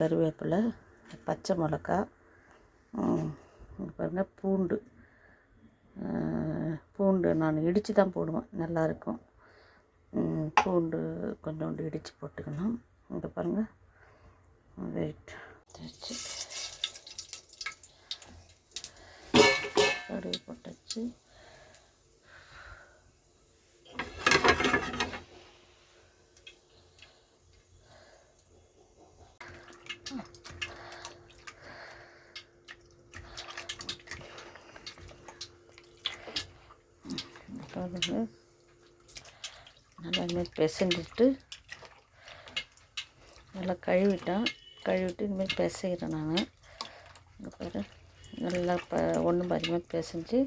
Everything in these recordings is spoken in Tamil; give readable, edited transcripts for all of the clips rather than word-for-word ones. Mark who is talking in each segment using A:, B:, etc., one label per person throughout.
A: கருவேப்பிலை, பச்சை மிளகா, பாருங்கள் பூண்டு நான் இடித்து தான் போடுவேன், நல்லாயிருக்கும். பூண்டு கொஞ்சோண்டு இடித்து போட்டுக்கணும். இங்கே பாருங்கள், வெயிட் வச்சு கடுகு போட்டாச்சு. நல்லா பிசைஞ்சிட்டு நல்லா கழுவிட்டு இனிமேல் பிசைகிறேன் நான். இங்கே பாரு, நல்லா ஒன்றும் பாதிமாக பிசைஞ்சு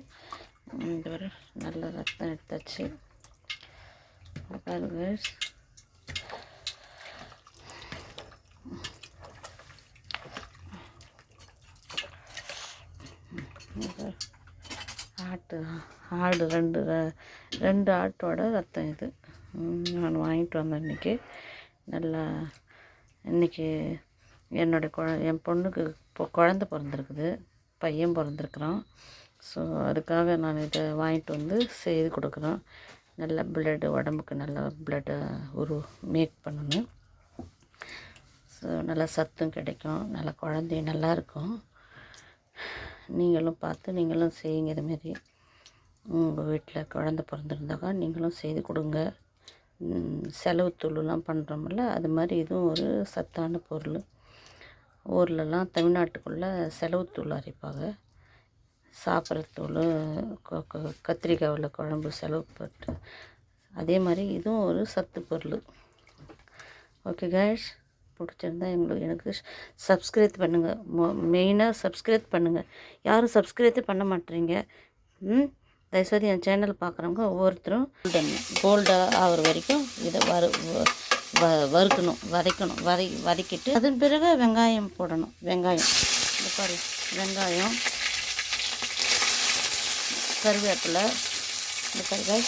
A: இந்த வரை நல்லா ரத்தம் எடுத்தாச்சு. பாருங்க, ஆடு ரெண்டு ஆட்டோட ரத்தம் இது. நான் வாங்கிட்டு வந்தேன் இன்றைக்கி. இன்றைக்கி என் பொண்ணுக்கு இப்போ குழந்த பிறந்திருக்குது, பையன் பிறந்திருக்குறான். ஸோ அதுக்காக நான் இதை வாங்கிட்டு வந்து செய்து கொடுக்குறேன். நல்ல பிளட்டு, உடம்புக்கு நல்ல பிளட்டை மேக் பண்ணணும். ஸோ நல்லா சத்தும் கிடைக்கும், நல்லா குழந்தையும் நல்லாயிருக்கும். நீங்களும் பார்த்து நீங்களும் செய்யுங்க. இதுமாரி உங்கள் வீட்டில் குழந்த பிறந்திருந்தாக்கா நீங்களும் செய்து கொடுங்க. செலவு தூள்லாம் பண்ணுறோம்ல, அது மாதிரி இதுவும் ஒரு சத்தான பொருள். ஊர்லலாம் தமிழ்நாட்டுக்குள்ளே செலவு தூள் அரைப்பாங்க, சாப்பிட்ற தூள், கத்திரிக்காயில் குழம்பு செலவு போட்டு, அதே மாதிரி இதுவும் ஒரு சத்து பொருள். ஓகே கைஸ், பிடிச்சிருந்தா எனக்கு சப்ஸ்கிரைப் பண்ணுங்கள். மெயினாக சப்ஸ்கிரைப் பண்ணுங்கள். யாரும் சப்ஸ்கிரைப் பண்ண மாட்டேறீங்க. தயவுசெய்து என் சேனல் பார்க்குறவங்க ஒவ்வொருத்தரும் கோல்டாக ஆகிற வரைக்கும் இதை வதக்கணும். வதக்கிட்டு அதன் பிறகு வெங்காயம் போடணும். வெங்காயம் இந்த பாரு, வெங்காயம், கருவேப்பிலை, இந்த கருகாய்,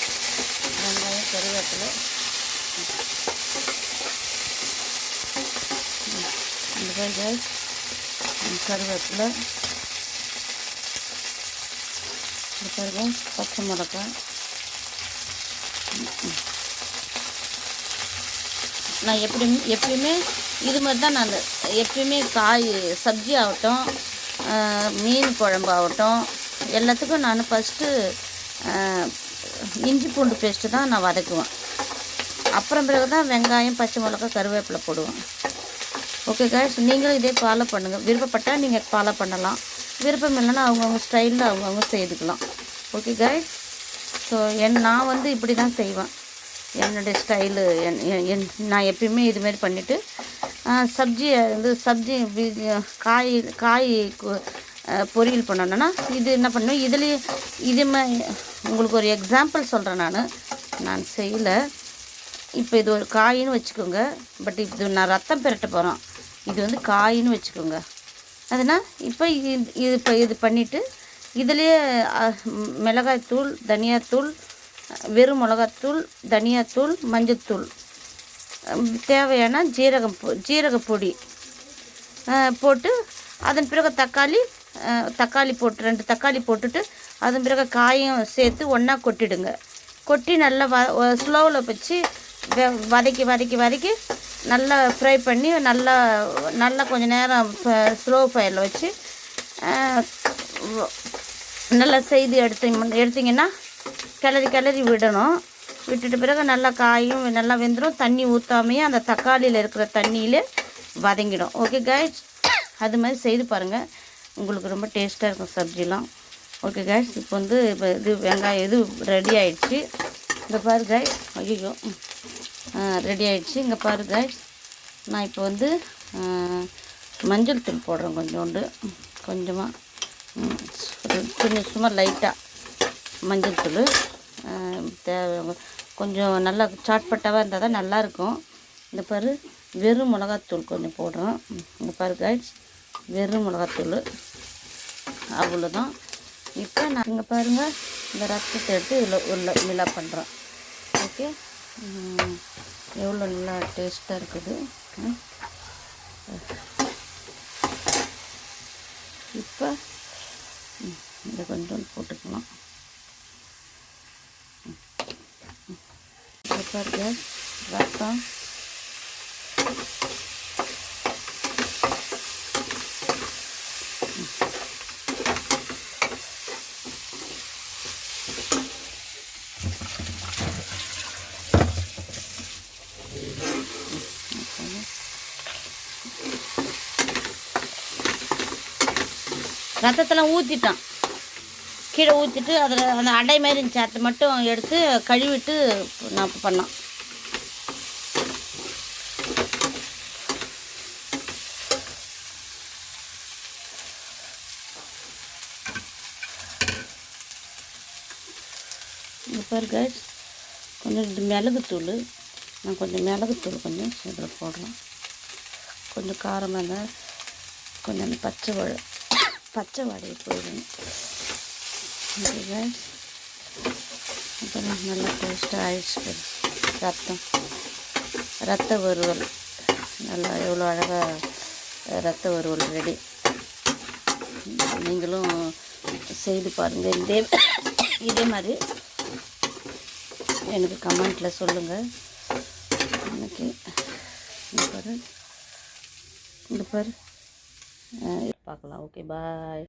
A: வெங்காயம், கருவேப்பிலை, இந்த கருகாய், கருவேப்பிலை, இந்த கருகாய், பச்சை மிளகாய். நான் எப்பயுமே இது மாதிரி தான் நான் எப்பயுமே சப்ஜி ஆகட்டும், மீன் குழம்பு ஆகட்டும், எல்லாத்துக்கும் நான் ஃபஸ்ட்டு இஞ்சி பூண்டு பேஸ்ட்டு தான் நான் வதக்குவேன். அப்புறம் பிறகு தான் வெங்காயம், பச்சை மிளகாய், கருவேப்பிலை போடுவேன். ஓகே கைஸ், நீங்களும் இதே ஃபாலோ பண்ணுங்கள். விருப்பப்பட்டால் நீங்கள் ஃபாலோ பண்ணலாம், விருப்பம் இல்லைன்னா அவங்கவுங்க ஸ்டைலில் அவங்கவுங்க செய்துக்கலாம். ஓகே கைஸ், ஸோ நான் வந்து இப்படி தான் செய்வேன், என்னுடைய ஸ்டைலு. நான் எப்பயுமே இதுமாரி பண்ணிவிட்டு சப்ஜி காய் பொரியல் பண்ணணுன்னா இது என்ன பண்ணுவேன், இதுலேயே உங்களுக்கு ஒரு எக்ஸாம்பிள் சொல்கிறேன். நான் செய்யலை. இப்போ இது ஒரு காயின்னு வச்சுக்கோங்க, பட் இது நான் ரத்தம் பெரட்ட போகிறோம். இது வந்து காயின்னு வச்சுக்கோங்க. அதனால் இப்போ இது பண்ணிவிட்டு இதுலேயே மிளகாய்த்தூள், தனியாத்தூள், வெறும் மிளகாத்தூள், தனியாத்தூள், மஞ்சத்தூள், தேவையான ஜீரகப்பொடி போட்டு, அதன் பிறகு தக்காளி போட்டு 2 தக்காளி போட்டுட்டு, அதன் பிறகு காயும் சேர்த்து ஒன்றா கொட்டிடுங்க. கொட்டி நல்லா ஸ்லோவில் வச்சு வதக்கி நல்லா ஃப்ரை பண்ணி நல்லா கொஞ்சம் நேரம் ஸ்லோ ஃபயரில் வச்சு நல்லா செய்து எடுத்திங்கன்னா கிளறி விடணும். விட்டுட்டு பிறகு நல்லா காயும் நல்லா வெந்துடும். தண்ணி ஊற்றாமையே அந்த தக்காளியில் இருக்கிற தண்ணியிலே வதங்கிடும். ஓகே கைஸ், அது மாதிரி செய்து பாருங்கள், உங்களுக்கு ரொம்ப டேஸ்ட்டாக இருக்கும் சப்ஜிலாம். ஓகே கைஸ், இப்போ வந்து இது வெங்காயம் இது ரெடி ஆகிடுச்சு. இந்த பாரு கைஸ், ஐயோ ரெடி ஆகிடுச்சு. இங்கே பாரு கைஸ், நான் இப்போ வந்து மஞ்சள் தூள் போடுறேன். கொஞ்சமாக சும்மா லைட்டாக மஞ்சள் தூள் தேவை. கொஞ்சம் நல்லா சாட்பட்டாவாக இருந்தால் தான் நல்லாயிருக்கும். இந்த பாரு, வெறும் மிளகாத்தூள் கொஞ்சம் போடுறோம். இந்த பாரு கைஸ், வெறும் மிளகாத்தூள் அவ்வளோதான். இப்போ நான் இங்கே பாருங்கள், இந்த ரத்தத்தை எடுத்து இதில் மிளா பண்ணுறோம். ஓகே, எவ்வளோ நல்லா டேஸ்ட்டாக இருக்குது. இப்போ இதை கொஞ்சம் போட்டுக்கலாம். பாருங்க ரத்தம் ரத்தத்தெல்லாம் ஊற்றிட்டான், கீழே ஊற்றிட்டு அதில் அந்த அடை மாதிரி இருந்துச்சு, அதை மட்டும் எடுத்து கழுவிட்டு நான் பண்ணோம். இங்கே பாருங்க கொஞ்சம் இது மிளகுத்தூள், நான் கொஞ்சம் மிளகுத்தூள் கொஞ்சம் இதில் போடுறேன். கொஞ்சம் காரமாக இருந்தால் கொஞ்சம் அந்த பச்சை வாடையை போயிடணும். அப்புறம் நல்லா டேஸ்ட்டாக ஆயிடுச்சு. ரத்த வறுவல் நல்லா எவ்வளோ அழகாக ரத்த வறுவல் ரெடி. நீங்களும் செய்து பாருங்கள். இதே மாதிரி எனக்கு கமெண்ட்டில் சொல்லுங்கள். எனக்கு இந்த பாரு பார்க்கலாம். ஓகே, பாய்.